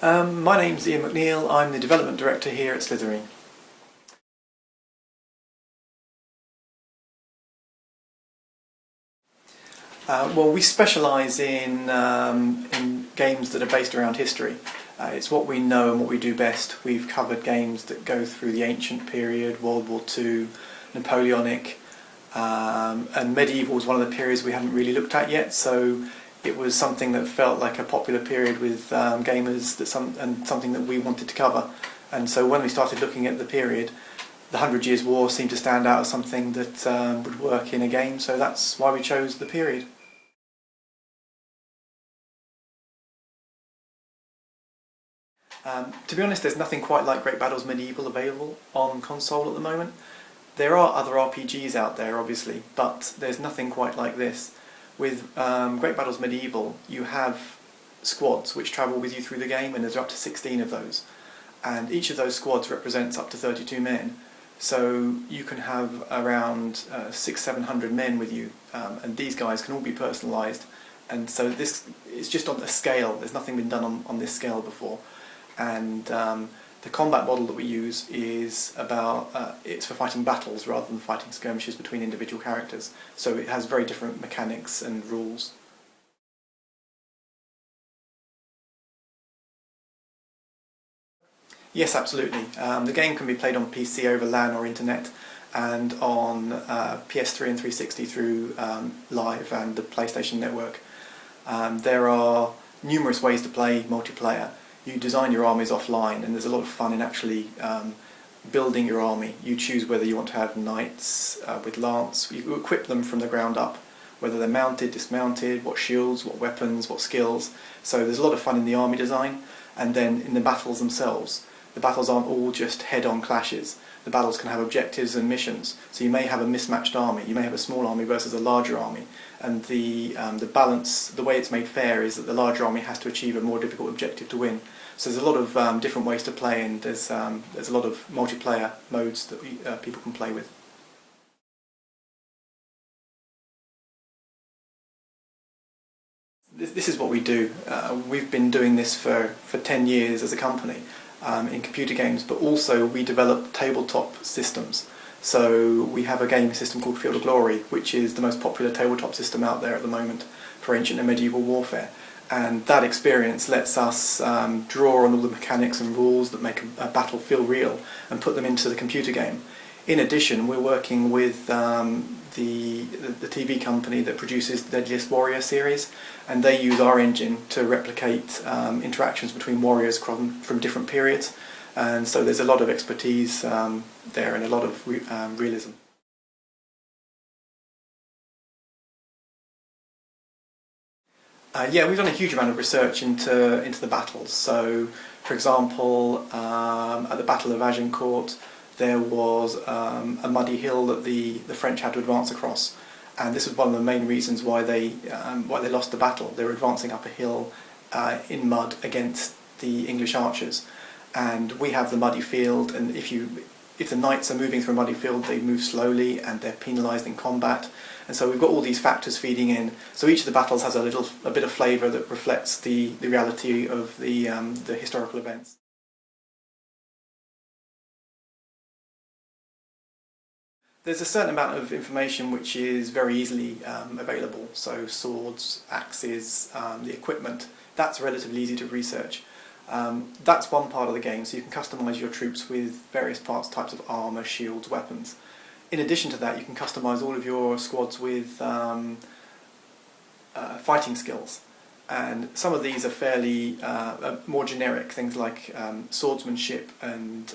My name's Iain McNeil, I'm the Development Director here at Slytherin. Well, we specialise in games that are based around history. It's what we know and what we do best. We've covered games that go through the ancient period, World War II, Napoleonic, and medieval was one of the periods we haven't really looked at yet, so it was something that felt like a popular period with gamers and something that we wanted to cover. And so when we started looking at the period, the 100 Years' War seemed to stand out as something that would work in a game, so that's why we chose the period. To be honest, there's nothing quite like Great Bttles Medieval available on console at the moment. There are other RPGs out there, obviously, but there's nothing quite like this. With Great Bttles Medieval, you have squads which travel with you through the game, and there's up to 16 of those. And each of those squads represents up to 32 men. So you can have around 600-700 men with you, and these guys can all be personalised. And so this is just on a scale. There's nothing been done on this scale before. And the combat model that we use is it's for fighting battles rather than fighting skirmishes between individual characters. So it has very different mechanics and rules. Yes, absolutely. The game can be played on PC over LAN or internet, and on PS3 and 360 through Live and the PlayStation Network. There are numerous ways to play multiplayer. You design your armies offline, and there's a lot of fun in actually building your army. You choose whether you want to have knights with lance. You equip them from the ground up, whether they're mounted, dismounted, what shields, what weapons, what skills. So there's a lot of fun in the army design. And then in the battles themselves, the battles aren't all just head-on clashes. The battles can have objectives and missions. So you may have a mismatched army. You may have a small army versus a larger army. And the balance, the way it's made fair, is that the larger army has to achieve a more difficult objective to win. So there's a lot of different ways to play, and there's a lot of multiplayer modes that people can play with. This is what we do. We've been doing this for 10 years as a company in computer games, but also we develop tabletop systems. So we have a game system called Field of Glory, which is the most popular tabletop system out there at the moment for ancient and medieval warfare. And that experience lets us draw on all the mechanics and rules that make a battle feel real and put them into the computer game. In addition, we're working with the TV company that produces the Deadliest Warrior series, and they use our engine to replicate interactions between warriors from different periods. And so there's a lot of expertise there and a lot of realism. Yeah, we've done a huge amount of research into the battles. So, for example, at the Battle of Agincourt, there was a muddy hill that the French had to advance across, and this was one of the main reasons why they lost the battle. They were advancing up a hill in mud against the English archers, and we have the muddy field. And if the knights are moving through a muddy field, they move slowly and they're penalised in combat. And so we've got all these factors feeding in. So each of the battles has a bit of flavour that reflects the reality of the historical events. There's a certain amount of information which is very easily available. So swords, axes, the equipment, that's relatively easy to research. That's one part of the game, so you can customise your troops with various types of armour, shields, weapons. In addition to that, you can customise all of your squads with fighting skills. And some of these are fairly more generic, things like swordsmanship and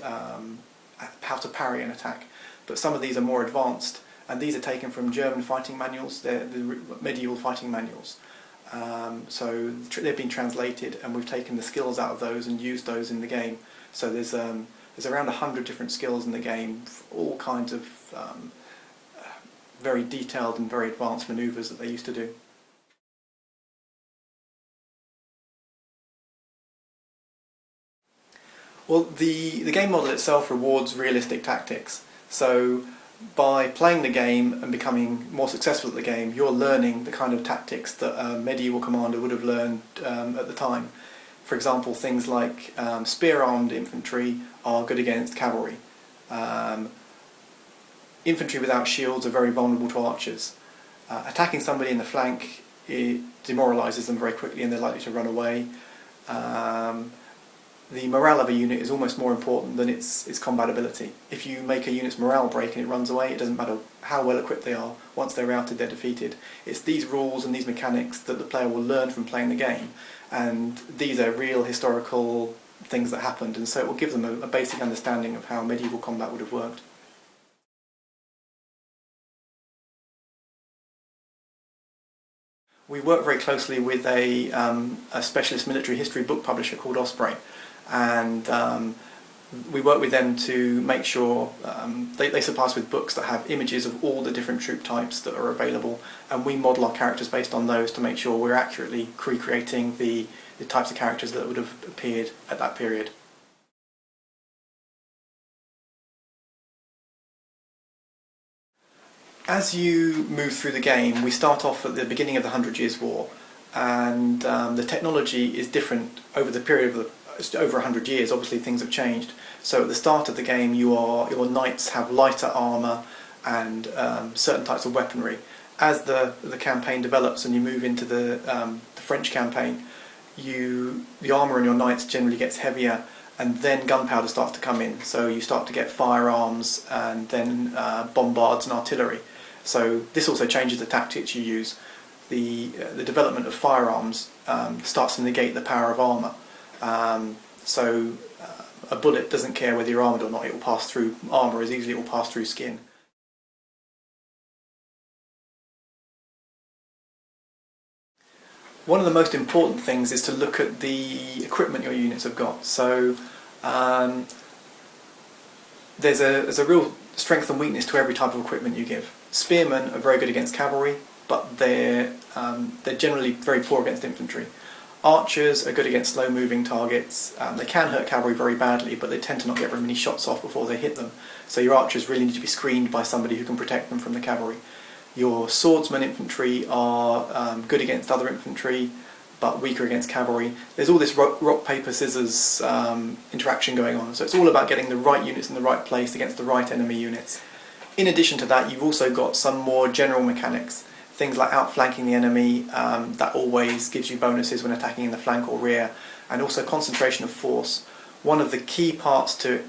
how to parry an attack. But some of these are more advanced, and these are taken from German fighting manuals. They're the medieval fighting manuals. So they've been translated, and we've taken the skills out of those and used those in the game. So there's around 100 different skills in the game, all kinds of very detailed and very advanced manoeuvres that they used to do. Well, the game model itself rewards realistic tactics. So by playing the game and becoming more successful at the game, you're learning the kind of tactics that a medieval commander would have learned at the time. For example, things like spear-armed infantry are good against cavalry. Infantry without shields are very vulnerable to archers. Attacking somebody in the flank, it demoralises them very quickly and they're likely to run away. The morale of a unit is almost more important than its combat ability. If you make a unit's morale break and it runs away, it doesn't matter how well equipped they are. Once they're routed, they're defeated. It's these rules and these mechanics that the player will learn from playing the game, and these are real historical things that happened, and so it will give them a basic understanding of how medieval combat would have worked. We work very closly with a specialist military history book publisher called Osprey, and we work with them to make sure they supply us with books that have images of all the different troop types that are available, and we model our characters based on those to make sure we're accurately recreating the types of characters that would have appeared at that period. As you move through the game, we start off at the beginning of the 100 Years' War, and the technology is different over the period of over 100 years. Obviously things have changed. So at the start of the game your knights have lighter armour and certain types of weaponry. As the campaign develops and you move into the French campaign, the armour on your knights generally gets heavier, and then gunpowder starts to come in. So you start to get firearms and then bombards and artillery. So this also changes the tactics you use. The development of firearms starts to negate the power of armour. A bullet doesn't care whether you're armoured or not, it will pass through armour as easily as it will pass through skin. One of the most important things is to look at the equipment your units have got. So there's a real strength and weakness to every type of equipment you give. Spearmen are very good against cavalry, but they're generally very poor against infantry. Archers are good against slow-moving targets. They can hurt cavalry very badly, but they tend to not get very many shots off before they hit them. So your archers really need to be screened by somebody who can protect them from the cavalry. Your swordsman infantry are good against other infantry, but weaker against cavalry. There's all this rock, paper, scissors interaction going on. So it's all about getting the right units in the right place against the right enemy units. In addition to that, you've also got some more general mechanics. Things like outflanking the enemy, that always gives you bonuses when attacking in the flank or rear, and also concentration of force. One of the key parts to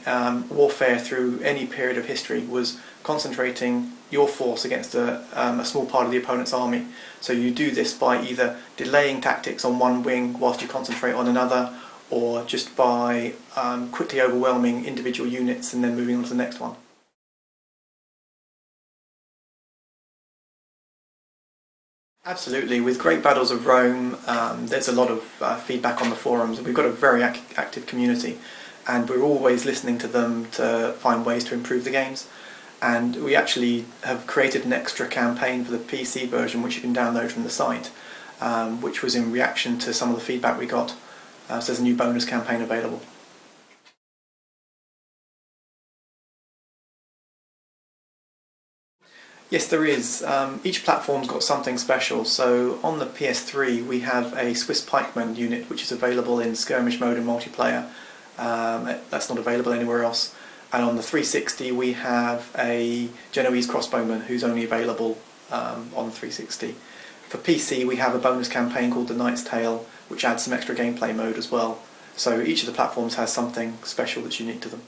warfare through any period of history was concentrating your force against a small part of the opponent's army. So you do this by either delaying tactics on one wing whilst you concentrate on another, or just by quickly overwhelming individual units and then moving on to the next one. Absolutely. With Great Battles of Rome, there's a lot of feedback on the forums, and we've got a very active community, and we're always listening to them to find ways to improve the games. And we actually have created an extra campaign for the PC version, which you can download from the site, which was in reaction to some of the feedback we got. So there's a new bonus campaign available. Yes, there is. Each platform's got something special. So on the PS3 we have a Swiss pikeman unit which is available in skirmish mode and multiplayer. That's not available anywhere else. And on the 360 we have a Genoese crossbowman who's only available on the 360. For PC we have a bonus campaign called The Knight's Tale, which adds some extra gameplay mode as well. So each of the platforms has something special that's unique to them.